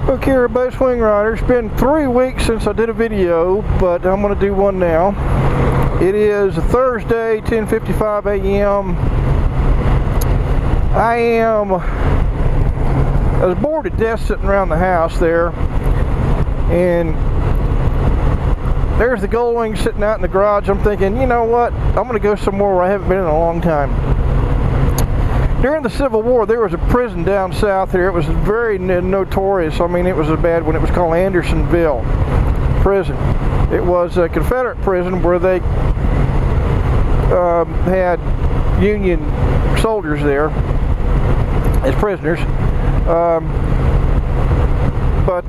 Okay, everybody, Swing Rider. It's been 3 weeks since I did a video, but I'm going to do one now. It is Thursday, 10:55 a.m. I was bored to death sitting around the house there, and there's the Goldwing sitting out in the garage. I'm thinking, you know what? I'm going to go somewhere where I haven't been in a long time. During the Civil War, there was a prison down south here. It was very notorious. I mean, it was a bad one. It was called Andersonville prison. It was a Confederate prison where they had Union soldiers there as prisoners. But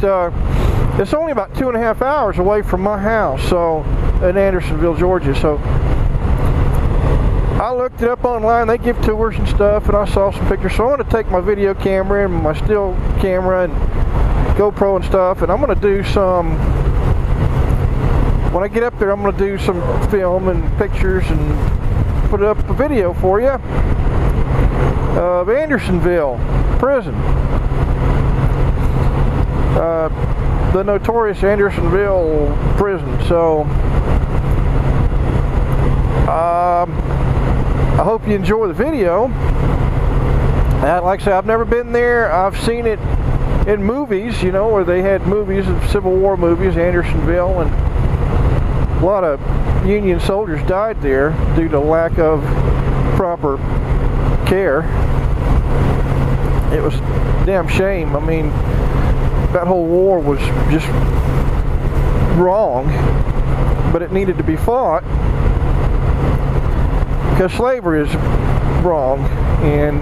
it's only about 2.5 hours away from my house, so in Andersonville, Georgia. So I looked it up online. They give tours and stuff, and I saw some pictures. So I want to take my video camera and my still camera and GoPro and stuff, and I'm going to do some, when I get up there, I'm going to do some film and pictures and put up a video for you of Andersonville prison. The notorious Andersonville prison. So I hope you enjoy the video. Like I said, I've never been there. I've seen it in movies, you know, where they had movies of Civil War movies, Andersonville, and a lot of Union soldiers died there due to lack of proper care. It was a damn shame. I mean, that whole war was just wrong, but it needed to be fought because slavery is wrong, and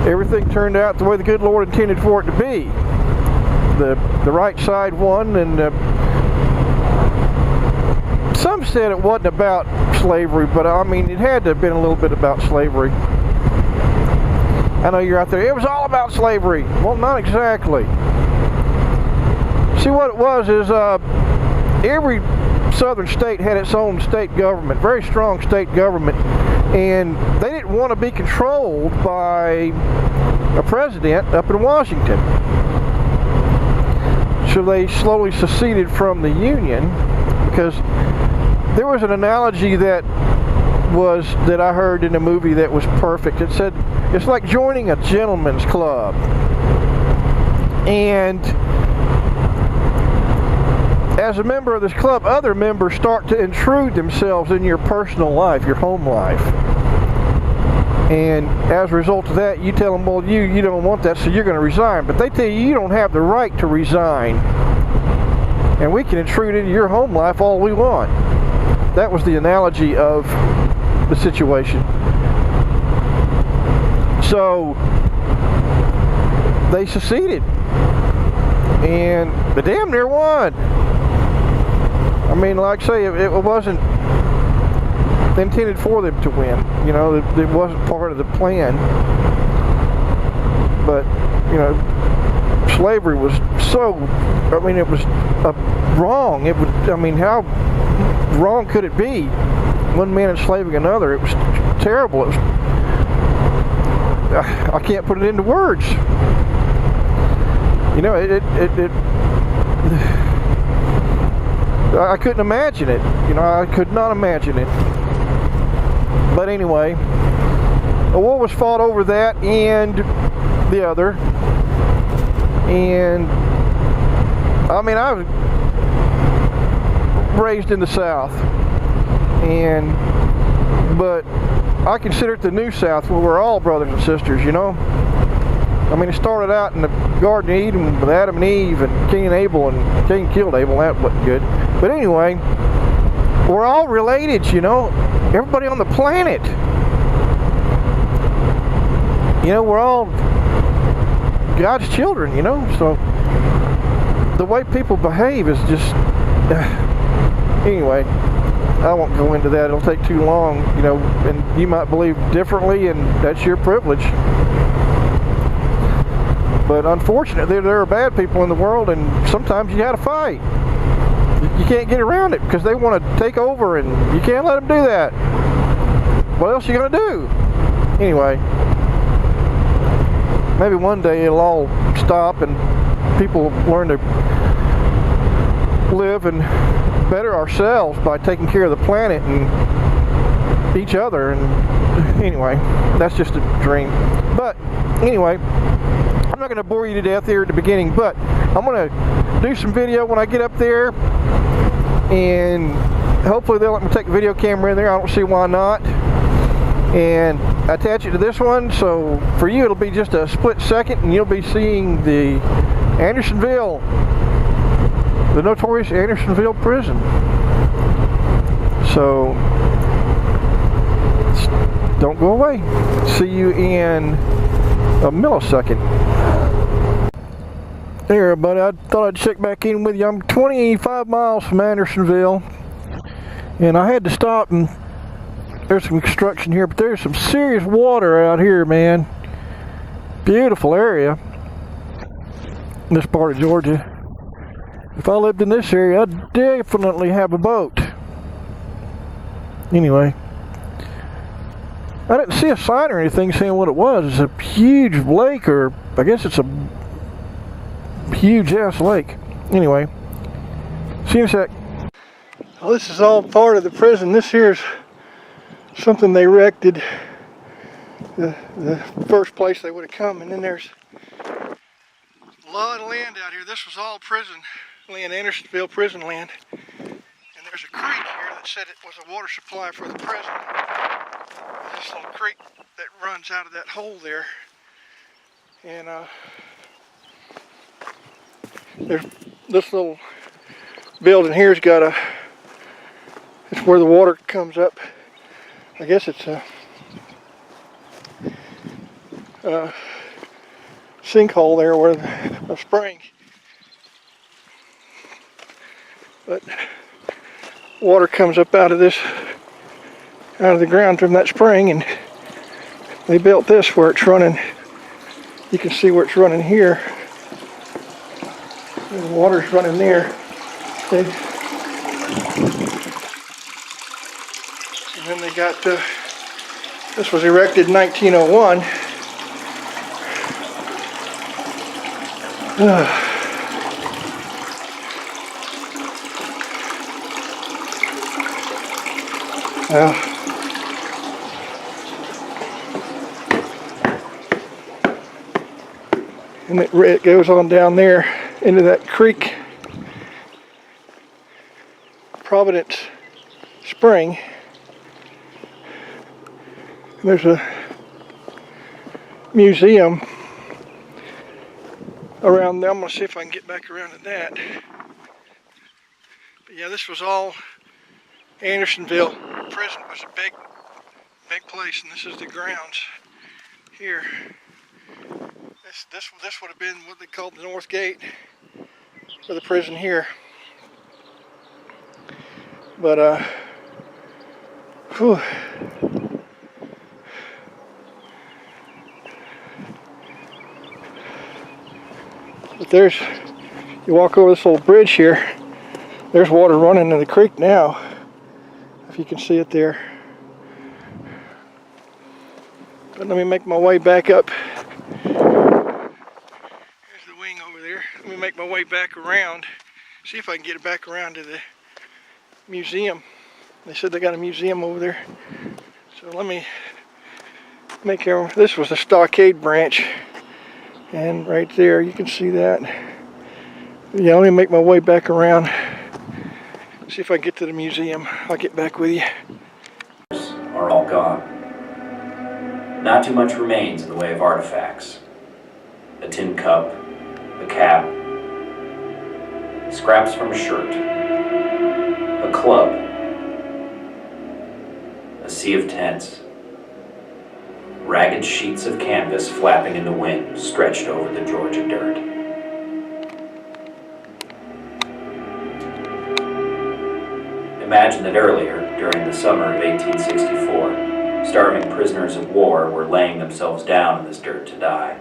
everything turned out the way the good Lord intended for it to be. The right side won, and some said it wasn't about slavery, but I mean, it had to have been a little bit about slavery. I know you're out there, it was all about slavery. Well, not exactly. See, what it was is every southern state had its own state government, very strong state government, and they didn't want to be controlled by a president up in Washington. So they slowly seceded from the Union, because there was an analogy that I heard in a movie that was perfect. It said, it's like joining a gentleman's club. And as a member of this club, other members start to intrude themselves in your personal life, your home life. And as a result of that, you tell them, well, you don't want that, so you're going to resign. But they tell you don't have the right to resign. And we can intrude into your home life all we want. That was the analogy of the situation. So they seceded. And they damn near won. I mean, like I say, it wasn't intended for them to win. You know, it wasn't part of the plan. But, you know, slavery was so, I mean, it was wrong. It was, I mean, how wrong could it be? One man enslaving another. It was terrible. It was, I can't put it into words. You know, I couldn't imagine it. You know, I could not imagine it. But anyway, a war was fought over that and the other. And I mean, I was raised in the South, but I consider it the New South, where we're all brothers and sisters, you know. I mean, it started out in the Garden of Eden with Adam and Eve and Cain and Abel, and Cain killed Abel. That wasn't good. But anyway, we're all related, you know. Everybody on the planet. You know, we're all God's children, you know. So the way people behave is just... Anyway, I won't go into that. It'll take too long, you know, and you might believe differently, and that's your privilege. But unfortunately, there are bad people in the world, and sometimes you gotta fight. You can't get around it, because they want to take over, and you can't let them do that. What else are you gonna do? Anyway, maybe one day it'll all stop and people learn to live and better ourselves by taking care of the planet and each other. And anyway, that's just a dream. But anyway, I'm not going to bore you to death here at the beginning, but I'm going to do some video when I get up there, and hopefully they'll let me take a video camera in there. I don't see why not. And attach it to this one, so for you it'll be just a split second and you'll be seeing the Andersonville, the notorious Andersonville prison. So don't go away. See you in a millisecond. Hey everybody, I thought I'd check back in with you. I'm 25 miles from Andersonville, and I had to stop, and there's some construction here, but there's some serious water out here, man. Beautiful area, this part of Georgia. If I lived in this area, I'd definitely have a boat. Anyway, I didn't see a sign or anything saying what it was. It's a huge lake, or I guess it's a huge ass lake. Anyway, see you in a sec. Well, this is all part of the prison. This here's something they erected the first place they would have come, and then there's a lot of land out here. This was all prison land, Andersonville prison land, and there's a creek here that said it was a water supply for the prison. This little creek that runs out of that hole there, and there's this little building here's got a, it's where the water comes up. I guess it's a sinkhole there where a spring, but water comes up out of this, out of the ground from that spring, and they built this where it's running. You can see where it's running here. The water's running there. Okay. And then they got, this was erected in 1901. And it goes on down there into that creek, Providence Spring. And there's a museum around there. I'm going to see if I can get back around to that. But yeah, this was all Andersonville prison. Was a big place, and this is the grounds here. This would have been what they called the North Gate for the prison here. But whew. But there's, you walk over this little bridge here, there's water running in the creek now, if you can see it there. But let me make my way back up. There's the wing over there. Let me make my way back around, see if I can get it back around to the museum. They said they got a museum over there. So let me make here. This was the stockade branch. And right there, you can see that. Yeah, let me make my way back around. See if I can get to the museum. I'll get back with you. Are all gone. Not too much remains in the way of artifacts. A tin cup, a cap, scraps from a shirt, a club, a sea of tents, ragged sheets of canvas flapping in the wind stretched over the Georgia dirt. Imagine that earlier, during the summer of 1864, starving prisoners of war were laying themselves down in this dirt to die.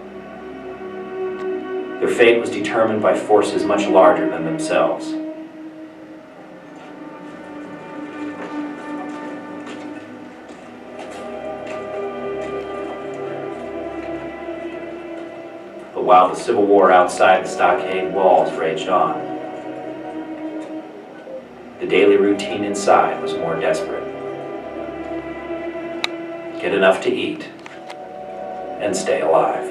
Their fate was determined by forces much larger than themselves. The while the Civil War outside the stockade walls raged on, the daily routine inside was more desperate. Get enough to eat and stay alive.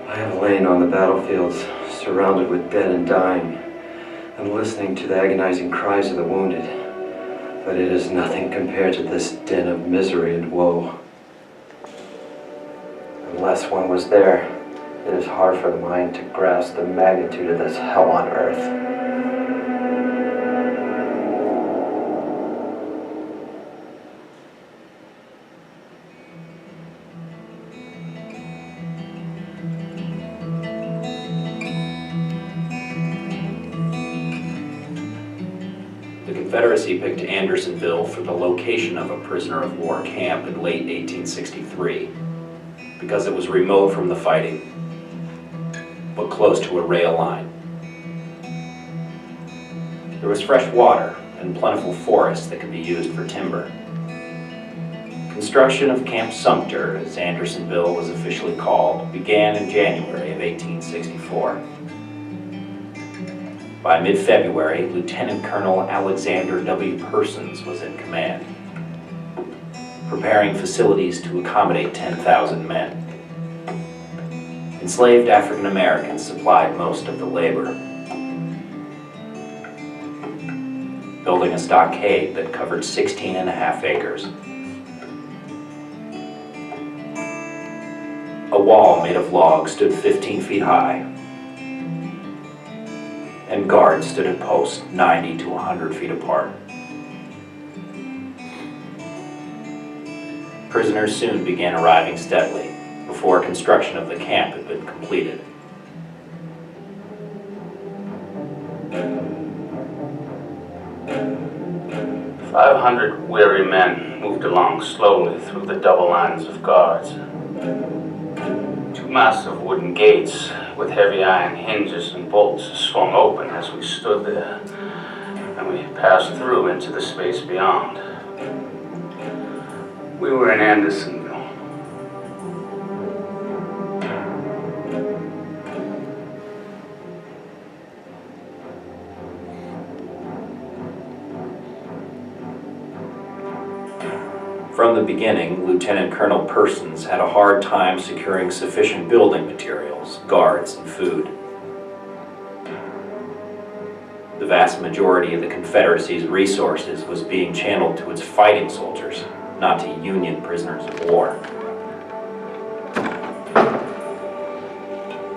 I have lain on the battlefields, surrounded with dead and dying, and listening to the agonizing cries of the wounded. But it is nothing compared to this din of misery and woe. Unless one was there, it is hard for the mind to grasp the magnitude of this hell on earth. The Confederacy picked Andersonville for the location of a prisoner of war camp in late 1863 because it was remote from the fighting, but close to a rail line. There was fresh water and plentiful forests that could be used for timber. Construction of Camp Sumter, as Andersonville was officially called, began in January of 1864. By mid-February, Lieutenant Colonel Alexander W. Persons was in command, preparing facilities to accommodate 10,000 men. Enslaved African Americans supplied most of the labor, building a stockade that covered 16.5 acres. A wall made of logs stood 15 feet high, and guards stood at posts 90 to 100 feet apart. Prisoners soon began arriving steadily before construction of the camp had been completed. "500 weary men moved along slowly through the double lines of guards. Two massive wooden gates with heavy iron hinges and bolts swung open as we stood there, and we passed through into the space beyond. We were in Andersonville. From the beginning, Lieutenant Colonel Persons had a hard time securing sufficient building materials, guards, and food. The vast majority of the Confederacy's resources was being channeled to its fighting soldiers, not to Union prisoners of war.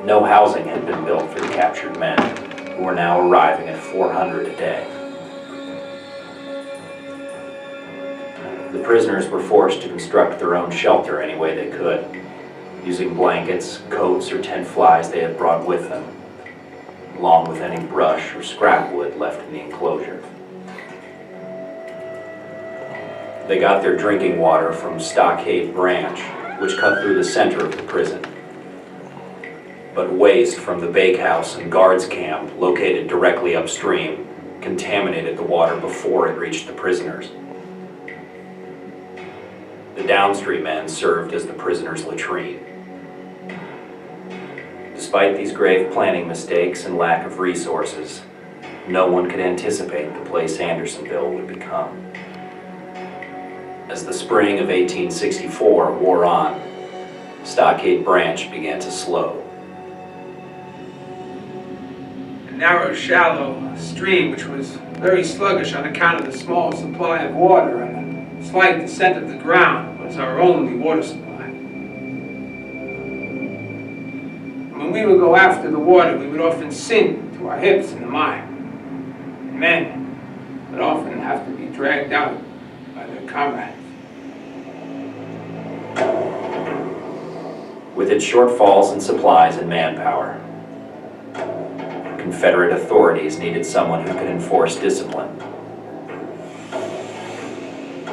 No housing had been built for the captured men, who were now arriving at 400 a day. The prisoners were forced to construct their own shelter any way they could, using blankets, coats, or tent flies they had brought with them, along with any brush or scrap wood left in the enclosure. They got their drinking water from Stockade Branch, which cut through the center of the prison. But waste from the bakehouse and guards camp, located directly upstream, contaminated the water before it reached the prisoners. The downstream end served as the prisoners' latrine. Despite these grave planning mistakes and lack of resources, no one could anticipate the place Andersonville would become. As the spring of 1864 wore on, Stockade Branch began to slow. A narrow, shallow stream which was very sluggish on account of the small supply of water and the slight descent of the ground was our only water supply. When we would go after the water, we would often sink to our hips in the mire. And men would often have to be dragged out by their comrades. With its shortfalls in supplies and manpower, Confederate authorities needed someone who could enforce discipline.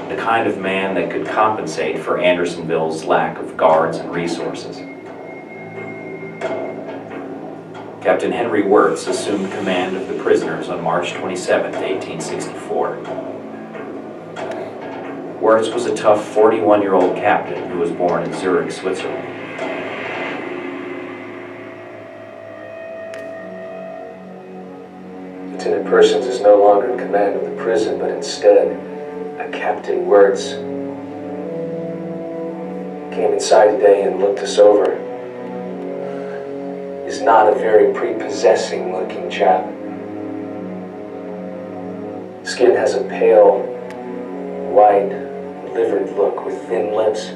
The kind of man that could compensate for Andersonville's lack of guards and resources. Captain Henry Wirtz assumed command of the prisoners on March 27, 1864. Wirtz was a tough 41-year-old captain who was born in Zurich, Switzerland. Lieutenant Persons is no longer in command of the prison, but instead, a Captain Wirtz came inside today and looked us over. He's not a very prepossessing looking chap. Skin has a pale, white, livered look with thin lips.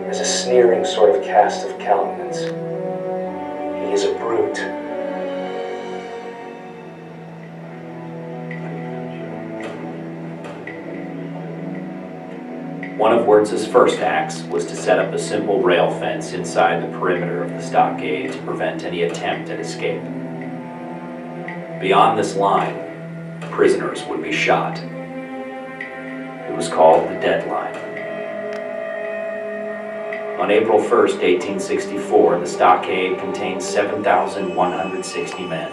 Has a sneering sort of cast of countenance. He is a brute. One of Wirtz's first acts was to set up a simple rail fence inside the perimeter of the stockade to prevent any attempt at escape. Beyond this line, prisoners would be shot. It was called the deadline. On April 1st, 1864, the stockade contained 7,160 men.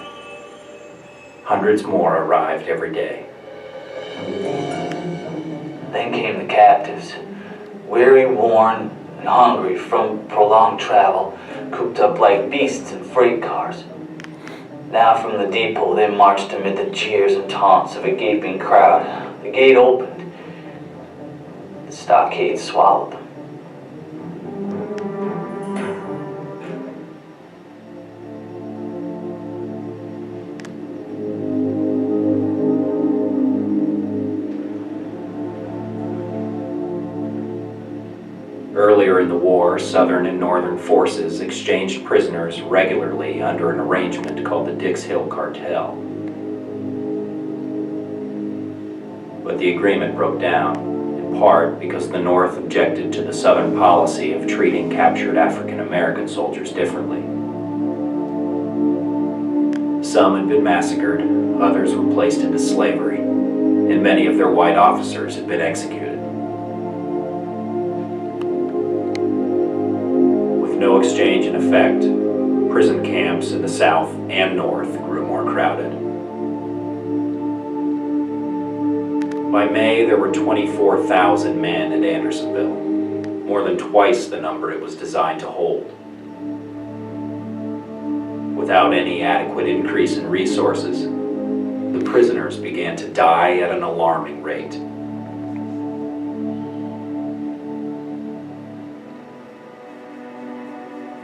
Hundreds more arrived every day. Then came the captives, weary, worn, and hungry from prolonged travel, cooped up like beasts in freight cars. Now from the depot they marched amid the jeers and taunts of a gaping crowd. The gate opened. The stockade swallowed them. Earlier in the war, Southern and Northern forces exchanged prisoners regularly under an arrangement called the Dix Hill Cartel. But the agreement broke down, in part because the North objected to the Southern policy of treating captured African American soldiers differently. Some had been massacred, others were placed into slavery, and many of their white officers had been executed. No exchange in effect, prison camps in the South and North grew more crowded. By May, there were 24,000 men at Andersonville, more than twice the number it was designed to hold. Without any adequate increase in resources, the prisoners began to die at an alarming rate.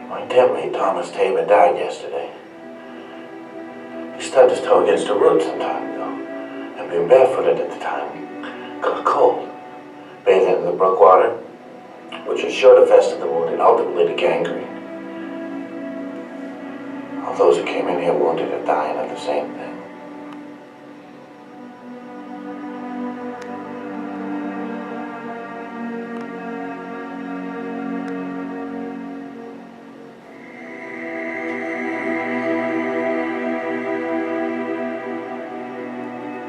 My campmate Thomas Tabor died yesterday. He stubbed his toe against a root some time ago, and being barefooted at the time, got cold. Bathing in the brook water, which was sure to fester the wound and ultimately to gangrene. All those who came in here wounded are dying of the same thing.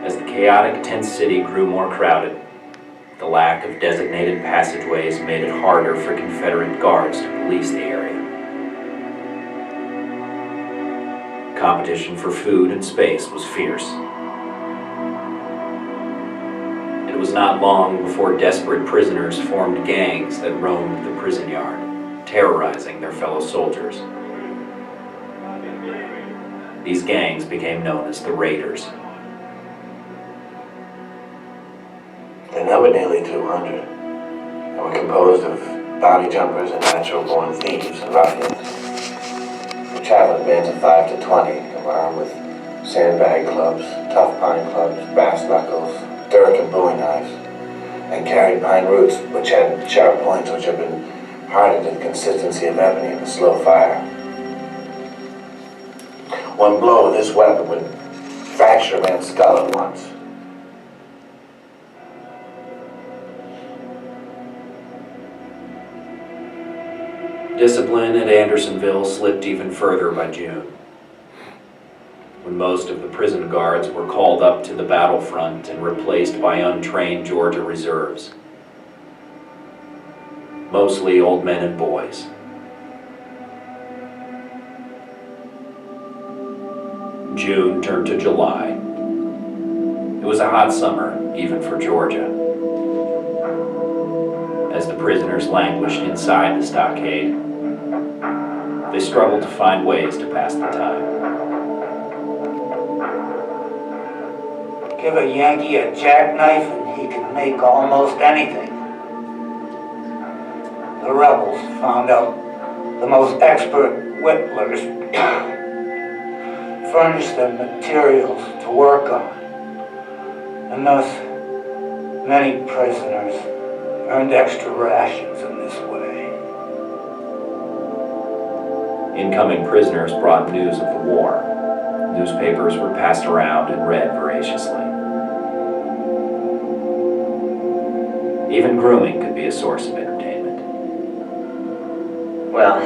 As the chaotic tent city grew more crowded, the lack of designated passageways made it harder for Confederate guards to police the area. Competition for food and space was fierce. It was not long before desperate prisoners formed gangs that roamed the prison yard, terrorizing their fellow soldiers. These gangs became known as the Raiders. They numbered nearly 200, and were composed of bounty jumpers and natural-born thieves and ruffians. They traveled in bands of 5 to 20, and were armed with sandbag clubs, tough pine clubs, brass knuckles, dirk and bowie knives, and carried pine roots which had sharp points which had been hardened to the consistency of ebony in a slow fire. One blow with this weapon would fracture a man's skull at once. Discipline at Andersonville slipped even further by June, when most of the prison guards were called up to the battlefront and replaced by untrained Georgia reserves, mostly old men and boys. June turned to July, It was a hot summer, even for Georgia. As the prisoners languished inside the stockade, they struggled to find ways to pass the time. Give a Yankee a jackknife and he can make almost anything. The rebels found out the most expert whittlers furnished them materials to work on, and thus many prisoners earned extra rations in this way. Incoming prisoners brought news of the war. Newspapers were passed around and read voraciously. Even grooming could be a source of entertainment. Well,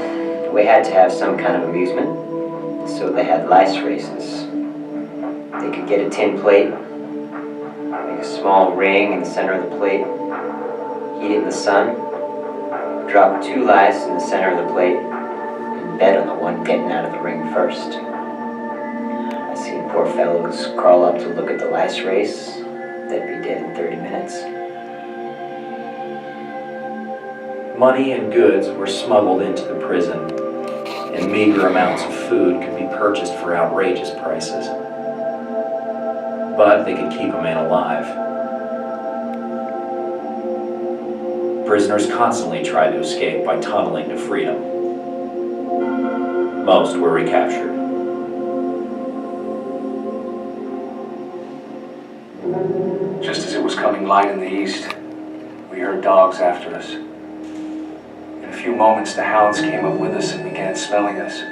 we had to have some kind of amusement, so they had lice races. They could get a tin plate, make a small ring in the center of the plate, heat it in the sun, drop 2 lice in the center of the plate, and bet on the one getting out of the ring first. I seen poor fellows crawl up to look at the lice race. They'd be dead in 30 minutes. Money and goods were smuggled into the prison, and meager amounts of food could be purchased for outrageous prices. But they could keep a man alive. Prisoners constantly tried to escape by tunneling to freedom. Most were recaptured. Just as it was coming light in the east, we heard dogs after us. In a few moments, the hounds came up with us and began smelling us.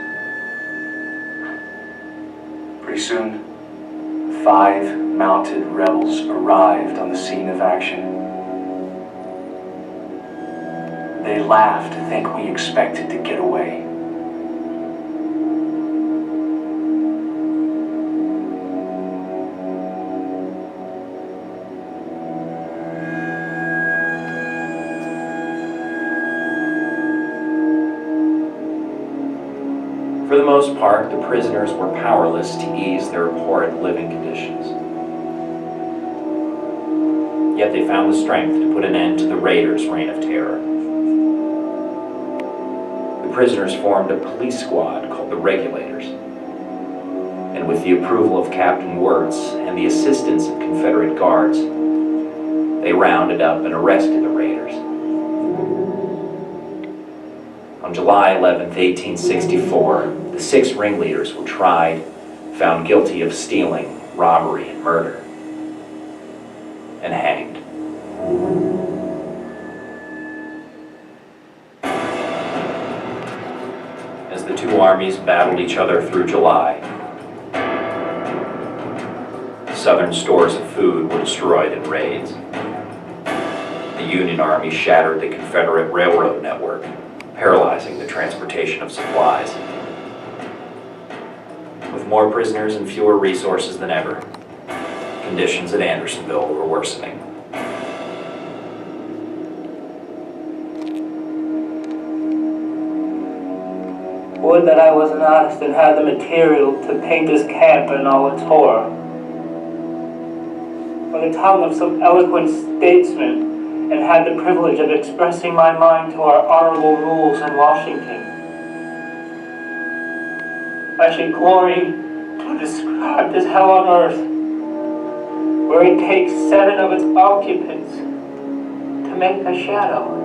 Pretty soon, 5 mounted rebels arrived on the scene of action. They laughed to think we expected to get away. For the most part, the prisoners were powerless to ease their abhorrent living conditions. Yet they found the strength to put an end to the raiders' reign of terror. The prisoners formed a police squad called the Regulators, and with the approval of Captain Wirtz and the assistance of Confederate guards, they rounded up and arrested the raiders. On July 11, 1864, the 6 ringleaders were tried, found guilty of stealing, robbery, and murder, and hanged. As the 2 armies battled each other through July, Southern stores of food were destroyed in raids. The Union Army shattered the Confederate railroad network, paralyzing the transportation of supplies. With more prisoners and fewer resources than ever, conditions at Andersonville were worsening. Would that I was an artist and had the material to paint this camp and all its horror. Or the tongue of some eloquent statesman, and had the privilege of expressing my mind to our honorable rules in Washington. I should glory to describe this hell on earth, where it takes 7 of its occupants to make a shadow.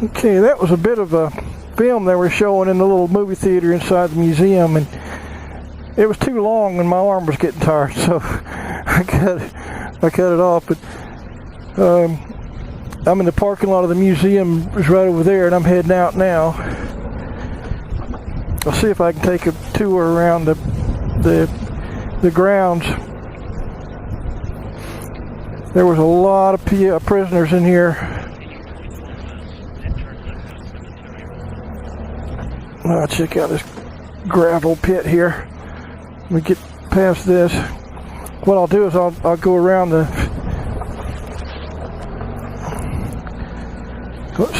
Okay, that was a bit of a film they were showing in the little movie theater inside the museum, and it was too long and my arm was getting tired, so I cut it. I cut it off, but I'm in the parking lot of the museum. It's right over there, and I'm heading out now. I'll see if I can take a tour around the grounds. There was a lot of prisoners in here. I'll check out this gravel pit here. Let me get past this. What I'll do is I'll go around the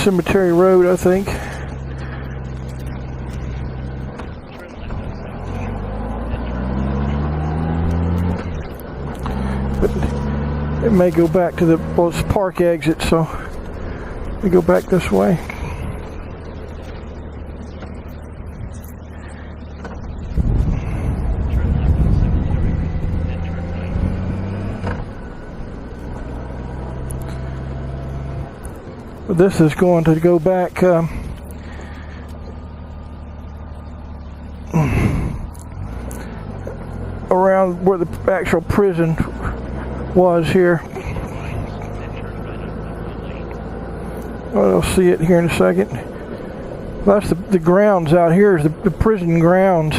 Cemetery Road, I think. But it may go back to the park exit, so we go back this way. This is going to go back around where the actual prison was here. I'll see it here in a second. That's the grounds out here, is the prison grounds.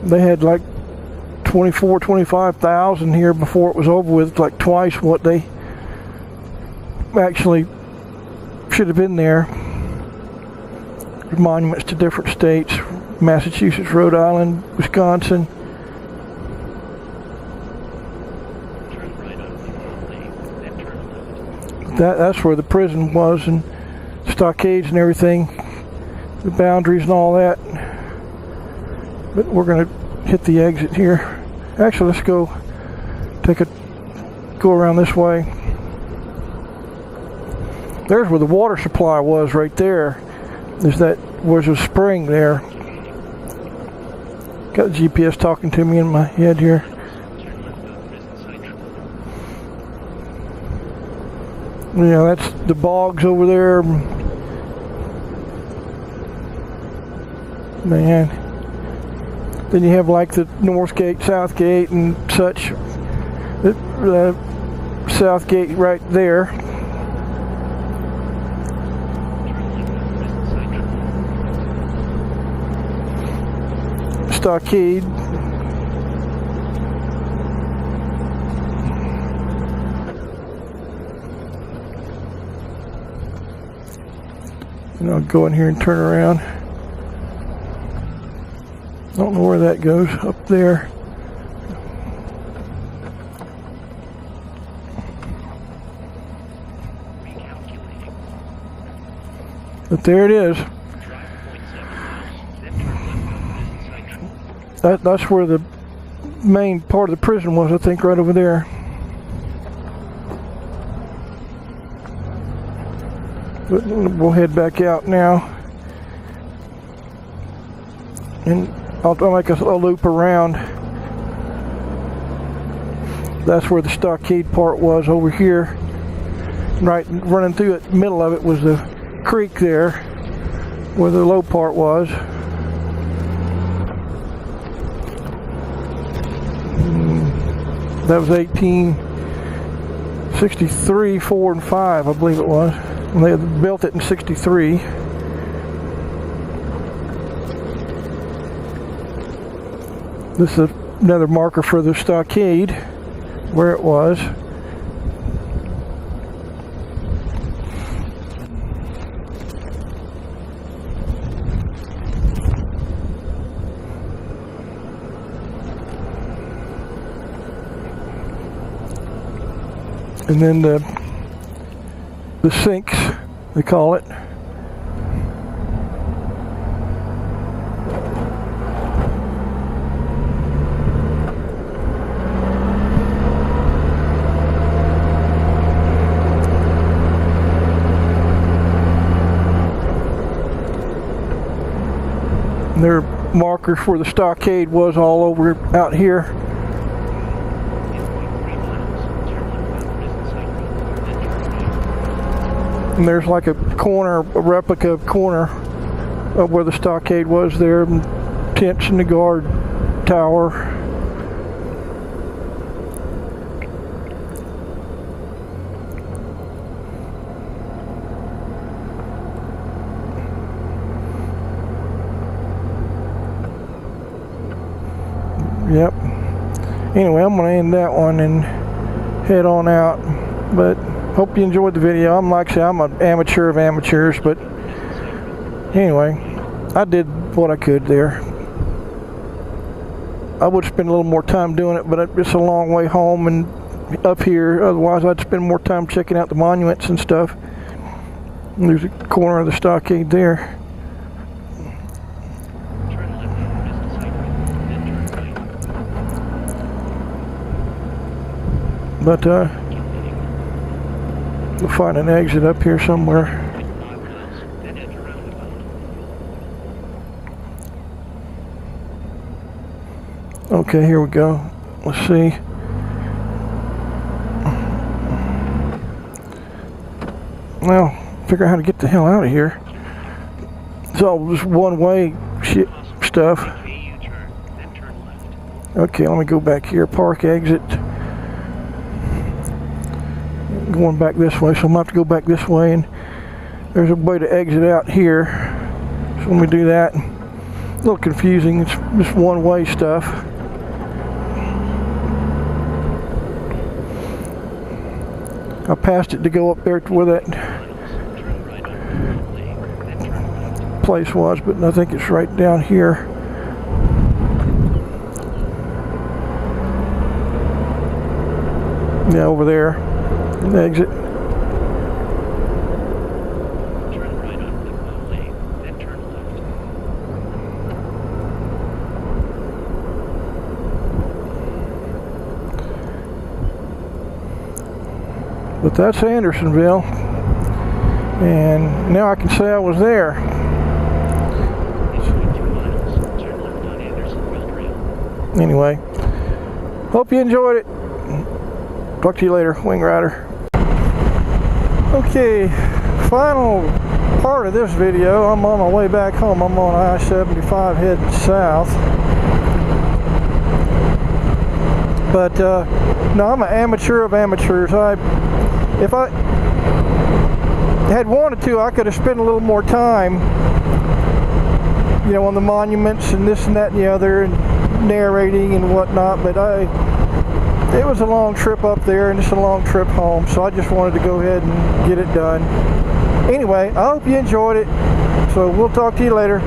They had like 25,000 here before it was over with. It's like twice what they actually should have been there. Monuments to different states: Massachusetts, Rhode Island, Wisconsin. That's where the prison was, and stockades and everything, the boundaries and all that. But we're going to hit the exit here. Actually, let's go around this way. There's where the water supply was, right there. Was a spring there. Got the GPS talking to me in my head here. Yeah, that's the bogs over there. Man. Then you have like the North Gate, South Gate, and such. The South Gate right there. Stockade. And I'll go in here and turn around. I don't know where that goes. Up there. But there it is. That's where the main part of the prison was, I think, right over there. But we'll head back out now. And I'll make a loop around. That's where the stockade part was, over here. Right, running through it, middle of it was the creek there, where the low part was. That was 1863, 4 and 5, I believe it was. And they built it in 63. This is another marker for the stockade, where it was. And then the sinks, they call it. And there are markers where the stockade was all over out here. And there's like a corner, a replica corner of where the stockade was there, and tents in the guard tower. Yep. Anyway, I'm going to end that one and head on out. But hope you enjoyed the video. Like I said, I'm an amateur of amateurs, but anyway, I did what I could there. I would spend a little more time doing it, but it's a long way home and up here. Otherwise, I'd spend more time checking out the monuments and stuff. And there's a corner of the stockade there. But we'll find an exit up here somewhere. Okay, here we go. Let's see. Well, figure out how to get the hell out of here. It's all just one-way shit stuff. Okay, let me go back here. Park exit. Going back this way, so I'm going to have to go back this way, and there's a way to exit out here. So let me do that. A little confusing. It's just one-way stuff. I passed it to go up there to where that place was, but I think it's right down here. Yeah, over there. The exit. But that's Andersonville, and now I can say I was there. Anyway, hope you enjoyed it. Talk to you later, Wing Rider. Okay, final part of this video. I'm on my way back home. I'm on I-75 heading south. But no, I'm an amateur of amateurs. If I had wanted to, I could have spent a little more time, you know, on the monuments and this and that and the other, and narrating and whatnot. But it was a long trip up there, and it's a long trip home, so I just wanted to go ahead and get it done. Anyway, I hope you enjoyed it. So we'll talk to you later.